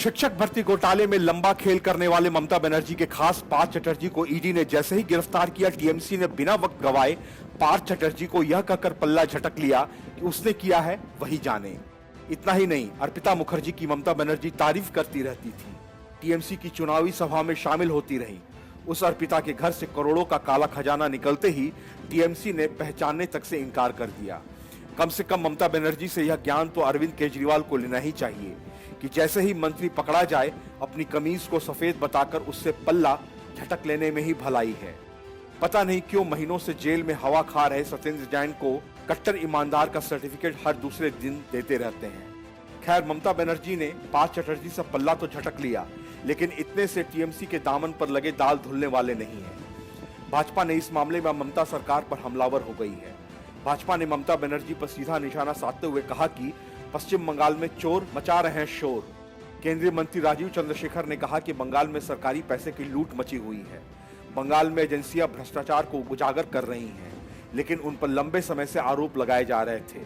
शिक्षक भर्ती घोटाले में लंबा खेल करने वाले ममता बनर्जी के खास पार्थ चटर्जी को ईडी ने जैसे ही गिरफ्तार किया, टीएमसी ने बिना वक्त गवाए पार्थ चटर्जी को यह कहकर पल्ला झटक लिया कि उसने किया है वही जाने। इतना ही नहीं, अर्पिता मुखर्जी की ममता बनर्जी तारीफ करती रहती थी, टीएमसी की चुनावी सभा में शामिल होती रही। उस अर्पिता के घर से करोड़ों का काला खजाना निकलते ही टीएमसी ने पहचानने तक से इनकार कर दिया। कम से कम ममता बनर्जी से यह ज्ञान तो अरविंद केजरीवाल को लेना ही चाहिए कि जैसे ही मंत्री पकड़ा जाए, अपनी कमीज को सफेद बताकर उससे पल्ला झटक लेने में ही भलाई है। पता नहीं क्यों महीनों से जेल में हवा खा रहे सत्येंद्र जैन को कट्टर ईमानदार का सर्टिफिकेट हर दूसरे दिन देते रहते हैं। खैर, ममता बनर्जी ने पार्थ चटर्जी से पल्ला तो झटक लिया, लेकिन इतने से टीएमसी के दामन पर लगे दाल धुलने वाले नहीं है। भाजपा ने इस मामले में ममता सरकार पर हमलावर हो गई है। भाजपा ने ममता बनर्जी पर सीधा निशाना साधते हुए कहा कि पश्चिम बंगाल में चोर मचा रहे हैं शोर। केंद्रीय मंत्री राजीव चंद्रशेखर ने कहा कि बंगाल में सरकारी पैसे की लूट मची हुई है। बंगाल में एजेंसियां भ्रष्टाचार को उजागर कर रही हैं, लेकिन उन पर लंबे समय से आरोप लगाए जा रहे थे।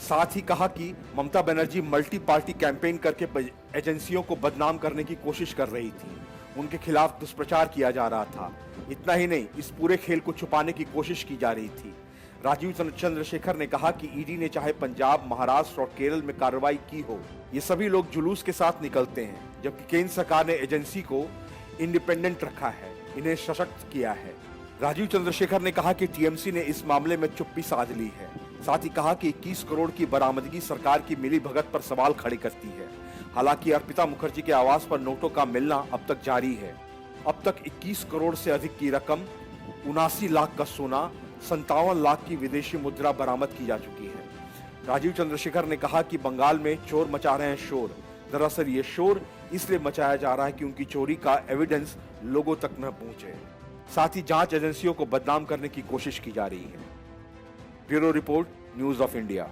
साथ ही कहा कि Mamata Banerjee multi party campaign करके एजेंसियों को बदनाम करने की कोशिश कर रही थी, उनके खिलाफ दुष्प्रचार किया जा रहा था। इतना ही नहीं, इस पूरे खेल को छुपाने की कोशिश की जा रही थी। राजीव चंद्रशेखर ने कहा कि ईडी ने चाहे पंजाब, महाराष्ट्र और केरल में कार्रवाई की हो, ये सभी लोग जुलूस के साथ निकलते हैं, जबकि केंद्र सरकार ने एजेंसी को इंडिपेंडेंट रखा है, इन्हें सशक्त किया है। राजीव चंद्रशेखर ने कहा कि टीएमसी ने इस मामले में चुप्पी साध ली है। साथ ही कहा कि 21 करोड़ की बरामदगी सरकार की मिलीभगत पर सवाल खड़े करती है। हालांकि अर्पिता मुखर्जी के आवास पर नोटों का मिलना अब तक जारी है। अब तक 21 करोड़ से अधिक की रकम, 79 लाख का सोना, 57 लाख की विदेशी मुद्रा बरामद की जा चुकी है। राजीव चंद्रशेखर ने कहा कि बंगाल में चोर मचा रहे हैं शोर। दरअसल ये शोर इसलिए मचाया जा रहा है कि उनकी चोरी का एविडेंस लोगों तक न पहुंचे। साथ ही जांच एजेंसियों को बदनाम करने की कोशिश की जा रही है। Bureau report, news of India.